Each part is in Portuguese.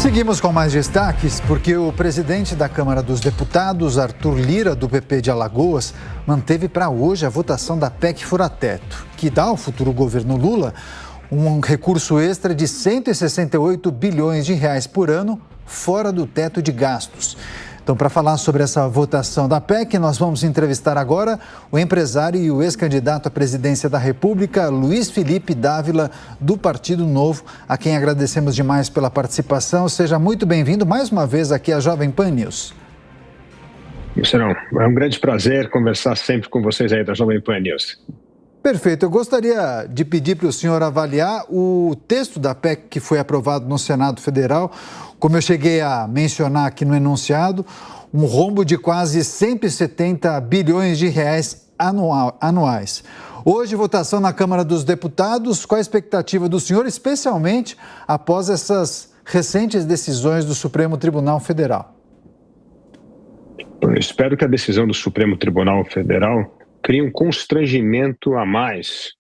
Seguimos com mais destaques, porque o presidente da Câmara dos Deputados, Arthur Lira, do PP de Alagoas, manteve para hoje a votação da PEC Fura-Teto, que dá ao futuro governo Lula um recurso extra de 168 bilhões de reais por ano, fora do teto de gastos. Então, para falar sobre essa votação da PEC, nós vamos entrevistar agora o empresário e o ex-candidato à presidência da República, Luiz Felipe Dávila, do Partido Novo, a quem agradecemos demais pela participação. Seja muito bem-vindo mais uma vez aqui à Jovem Pan News. Serão, é um grande prazer conversar sempre com vocês aí da Jovem Pan News. Perfeito. Eu gostaria de pedir para o senhor avaliar o texto da PEC que foi aprovado no Senado Federal. Como eu cheguei a mencionar aqui no enunciado, um rombo de quase 170 bilhões de reais anuais. Hoje, votação na Câmara dos Deputados. Qual a expectativa do senhor, especialmente após essas recentes decisões do Supremo Tribunal Federal? Eu espero que a decisão do Supremo Tribunal Federal crie um constrangimento a mais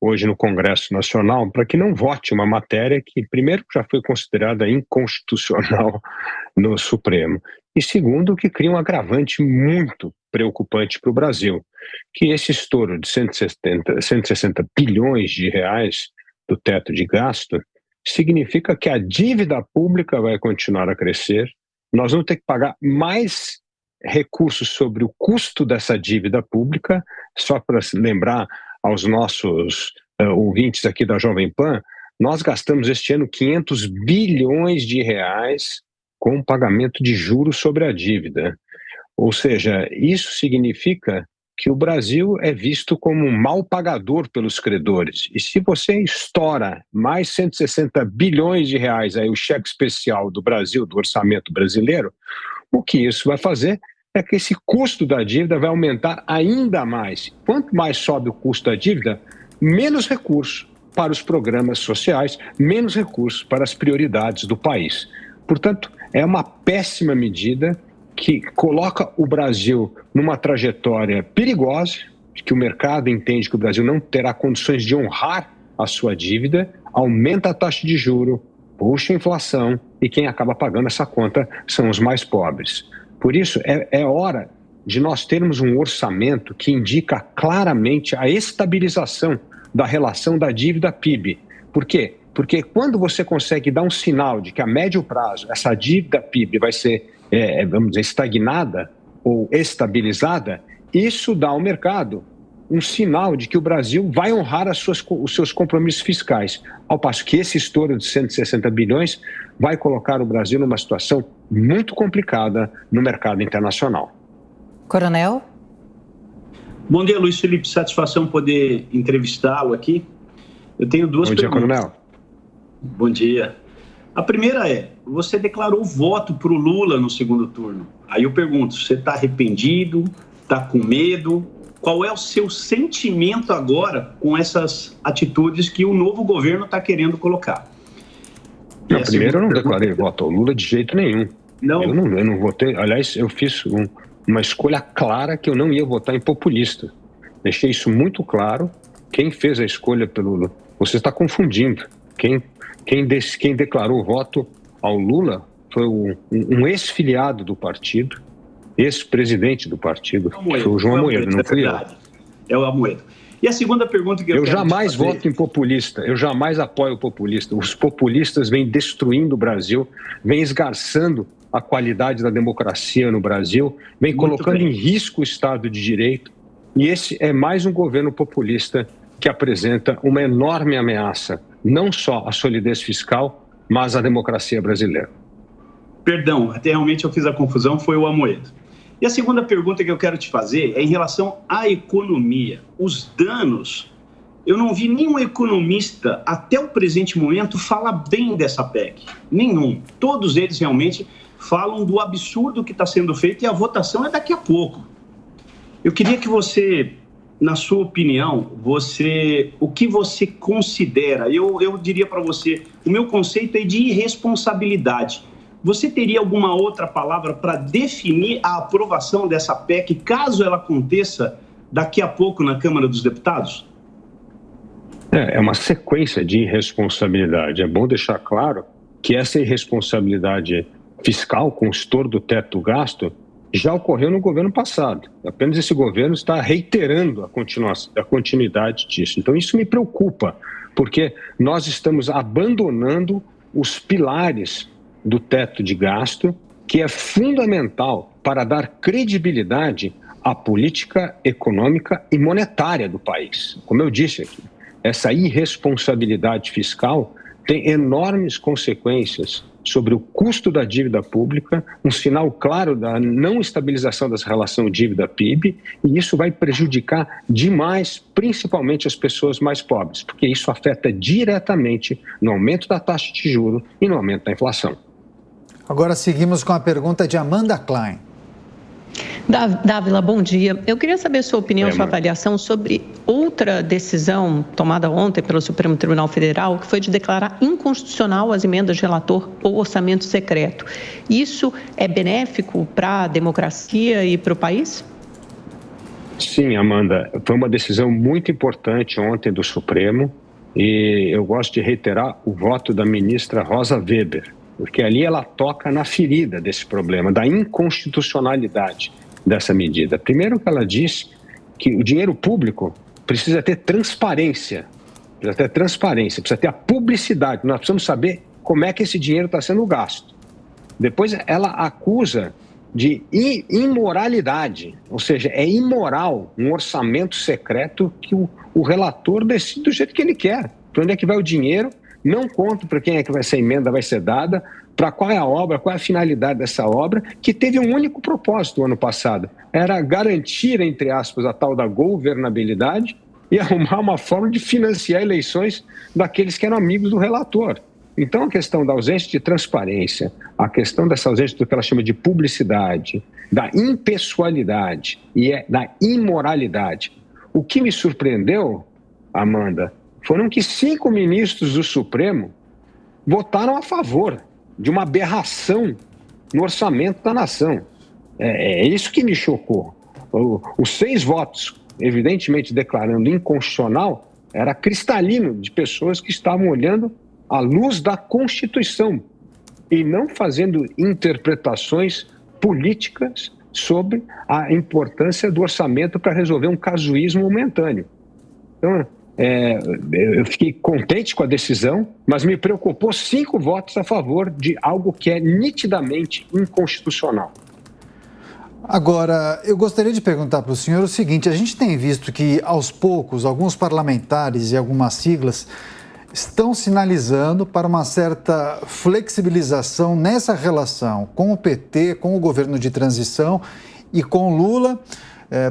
hoje no Congresso Nacional para que não vote uma matéria que, primeiro, já foi considerada inconstitucional no Supremo e, segundo, que cria um agravante muito preocupante para o Brasil, que esse estouro de 160 bilhões de reais do teto de gasto significa que a dívida pública vai continuar a crescer, nós vamos ter que pagar mais recursos sobre o custo dessa dívida pública. Só para lembrar aos nossos ouvintes aqui da Jovem Pan, nós gastamos este ano 500 bilhões de reais com pagamento de juros sobre a dívida. Ou seja, isso significa que o Brasil é visto como um mal pagador pelos credores. E se você estoura mais 160 bilhões de reais, aí o cheque especial do Brasil, do orçamento brasileiro, o que isso vai fazer é que esse custo da dívida vai aumentar ainda mais. Quanto mais sobe o custo da dívida, menos recursos para os programas sociais, menos recursos para as prioridades do país. Portanto, é uma péssima medida que coloca o Brasil numa trajetória perigosa, que o mercado entende que o Brasil não terá condições de honrar a sua dívida, aumenta a taxa de juro, puxa a inflação e quem acaba pagando essa conta são os mais pobres. Por isso, é hora de nós termos um orçamento que indica claramente a estabilização da relação da dívida PIB. Por quê? Porque quando você consegue dar um sinal de que a médio prazo essa dívida PIB vai ser, vamos dizer, estagnada ou estabilizada, isso dá ao mercado um sinal de que o Brasil vai honrar os seus compromissos fiscais, ao passo que esse estouro de 160 bilhões vai colocar o Brasil numa situação muito complicada no mercado internacional. Coronel? Bom dia, Luiz Felipe. Satisfação poder entrevistá-lo aqui. Eu tenho duas perguntas. Bom dia, Coronel. Bom dia. A primeira é, você declarou voto para o Lula no segundo turno. Aí eu pergunto, você está arrependido? Está com medo? Qual é o seu sentimento agora com essas atitudes que o novo governo está querendo colocar? Não, primeiro, eu não declarei voto ao Lula de jeito nenhum. Não. Eu não votei. Aliás, eu fiz uma escolha clara que eu não ia votar em populista. Deixei isso muito claro. Quem fez a escolha pelo Lula, você está confundindo. Quem declarou voto ao Lula foi um ex-filiado do partido, ex-presidente do partido, que foi o João Amoedo, não fui eu. É o Amoedo. E a segunda pergunta que eu quero jamais voto em populista, eu jamais apoio o populista. Os populistas vêm destruindo o Brasil, vêm esgarçando a qualidade da democracia no Brasil, vêm colocando em risco o Estado de Direito. E esse é mais um governo populista que apresenta uma enorme ameaça, não só à solidez fiscal, mas à democracia brasileira. Perdão, até realmente eu fiz a confusão, foi o Amoedo. E a segunda pergunta que eu quero te fazer é em relação à economia. Os danos, eu não vi nenhum economista até o presente momento falar bem dessa PEC. Nenhum. Todos eles realmente falam do absurdo que está sendo feito e a votação é daqui a pouco. Eu queria que você, na sua opinião, o que você considera? Eu diria para você, o meu conceito é de irresponsabilidade. Você teria alguma outra palavra para definir a aprovação dessa PEC, caso ela aconteça daqui a pouco na Câmara dos Deputados? É uma sequência de irresponsabilidade. É bom deixar claro que essa irresponsabilidade fiscal com o estouro do teto do gasto já ocorreu no governo passado. Apenas esse governo está reiterando a continuidade disso. Então isso me preocupa, porque nós estamos abandonando os pilares do teto de gasto, que é fundamental para dar credibilidade à política econômica e monetária do país. Como eu disse aqui, essa irresponsabilidade fiscal tem enormes consequências sobre o custo da dívida pública, um sinal claro da não estabilização das relações dívida-PIB, e isso vai prejudicar demais, principalmente as pessoas mais pobres, porque isso afeta diretamente no aumento da taxa de juros e no aumento da inflação. Agora seguimos com a pergunta de Amanda Klein. Dávila, bom dia. Eu queria saber sua opinião, sua avaliação sobre outra decisão tomada ontem pelo Supremo Tribunal Federal, que foi de declarar inconstitucional as emendas de relator ou orçamento secreto. Isso é benéfico para a democracia e para o país? Sim, Amanda. Foi uma decisão muito importante ontem do Supremo e eu gosto de reiterar o voto da ministra Rosa Weber, porque ali ela toca na ferida desse problema, da inconstitucionalidade dessa medida. Primeiro que ela diz que o dinheiro público precisa ter transparência, precisa ter a publicidade. Nós precisamos saber como é que esse dinheiro está sendo gasto. Depois ela acusa de imoralidade, ou seja, é imoral um orçamento secreto que o relator decide do jeito que ele quer. Para onde é que vai o dinheiro? Não conta para quem é que essa emenda vai ser dada, para qual é a obra, qual é a finalidade dessa obra, que teve um único propósito no ano passado, era garantir, entre aspas, a tal da governabilidade e arrumar uma forma de financiar eleições daqueles que eram amigos do relator. Então, a questão da ausência de transparência, a questão dessa ausência do que ela chama de publicidade, da impessoalidade e da imoralidade. O que me surpreendeu, Amanda, foram que 5 ministros do Supremo votaram a favor de uma aberração no orçamento da nação. É isso que me chocou. Os 6 votos, evidentemente declarando inconstitucional, era cristalino de pessoas que estavam olhando à luz da Constituição e não fazendo interpretações políticas sobre a importância do orçamento para resolver um casuísmo momentâneo. Então, eu fiquei contente com a decisão, mas me preocupou 5 votos a favor de algo que é nitidamente inconstitucional. Agora, eu gostaria de perguntar para o senhor o seguinte: a gente tem visto que, aos poucos, alguns parlamentares e algumas siglas estão sinalizando para uma certa flexibilização nessa relação com o PT, com o governo de transição e com Lula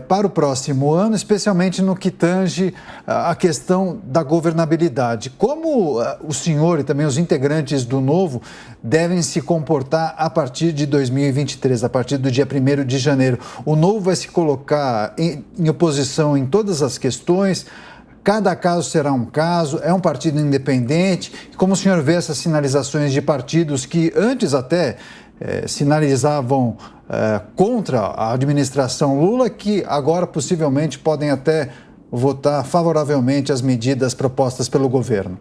para o próximo ano, especialmente no que tange a questão da governabilidade. Como o senhor e também os integrantes do Novo devem se comportar a partir de 2023, a partir do dia 1º de janeiro? O Novo vai se colocar em oposição em todas as questões? Cada caso será um caso? É um partido independente? Como o senhor vê essas sinalizações de partidos que antes até sinalizavam contra a administração Lula, que agora possivelmente podem até votar favoravelmente as medidas propostas pelo governo?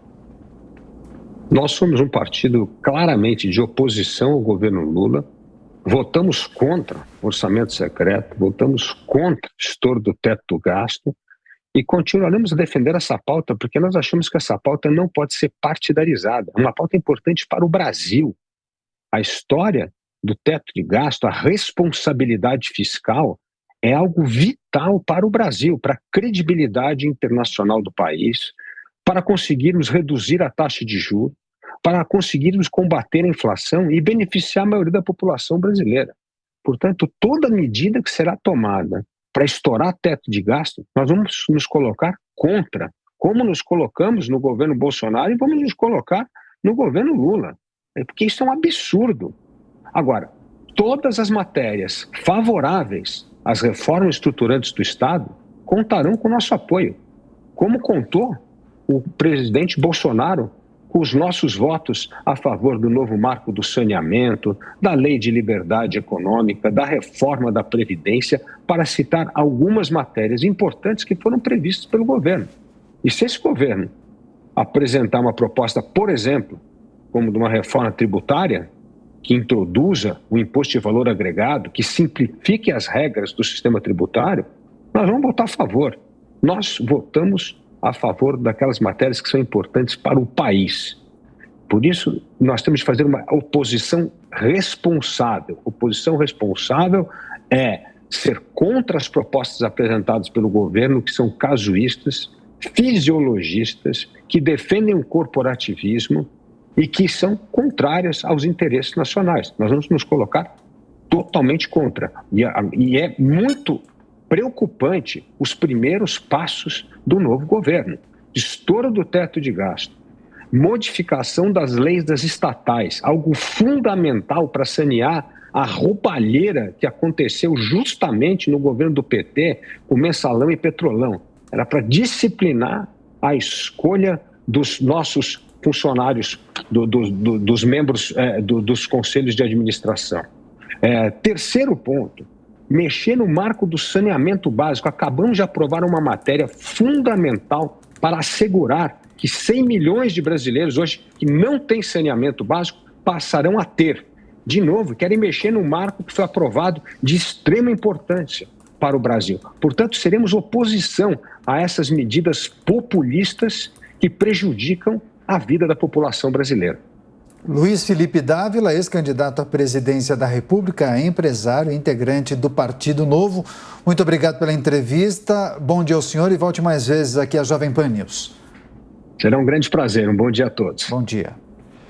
Nós somos um partido claramente de oposição ao governo Lula, votamos contra o orçamento secreto, votamos contra o estouro do teto do gasto e continuaremos a defender essa pauta porque nós achamos que essa pauta não pode ser partidarizada. É uma pauta importante para o Brasil. A história do teto de gasto, a responsabilidade fiscal é algo vital para o Brasil, para a credibilidade internacional do país, para conseguirmos reduzir a taxa de juros, para conseguirmos combater a inflação e beneficiar a maioria da população brasileira. Portanto, toda medida que será tomada para estourar teto de gasto, nós vamos nos colocar contra, como nos colocamos no governo Bolsonaro e vamos nos colocar no governo Lula. Porque isso é um absurdo. Agora, todas as matérias favoráveis às reformas estruturantes do Estado contarão com o nosso apoio, como contou o presidente Bolsonaro com os nossos votos a favor do novo marco do saneamento, da lei de liberdade econômica, da reforma da Previdência, para citar algumas matérias importantes que foram previstas pelo governo. E se esse governo apresentar uma proposta, por exemplo, como de uma reforma tributária que introduza o imposto de valor agregado, que simplifique as regras do sistema tributário, nós vamos votar a favor. Nós votamos a favor daquelas matérias que são importantes para o país. Por isso, nós temos de fazer uma oposição responsável. Oposição responsável é ser contra as propostas apresentadas pelo governo, que são casuístas, fisiologistas, que defendem o corporativismo e que são contrárias aos interesses nacionais. Nós vamos nos colocar totalmente contra. E é muito preocupante os primeiros passos do novo governo. Estouro do teto de gasto, modificação das leis das estatais, algo fundamental para sanear a roubalheira que aconteceu justamente no governo do PT com Mensalão e Petrolão. Era para disciplinar a escolha dos nossos funcionários, dos membros dos conselhos de administração. Terceiro ponto, mexer no marco do saneamento básico. Acabamos de aprovar uma matéria fundamental para assegurar que 100 milhões de brasileiros hoje que não têm saneamento básico passarão a ter. De novo, querem mexer no marco que foi aprovado de extrema importância para o Brasil. Portanto, seremos oposição a essas medidas populistas que prejudicam a vida da população brasileira. Luiz Felipe Dávila, ex-candidato à presidência da República, empresário, integrante do Partido Novo. Muito obrigado pela entrevista. Bom dia ao senhor e volte mais vezes aqui à Jovem Pan News. Será um grande prazer. Um bom dia a todos. Bom dia.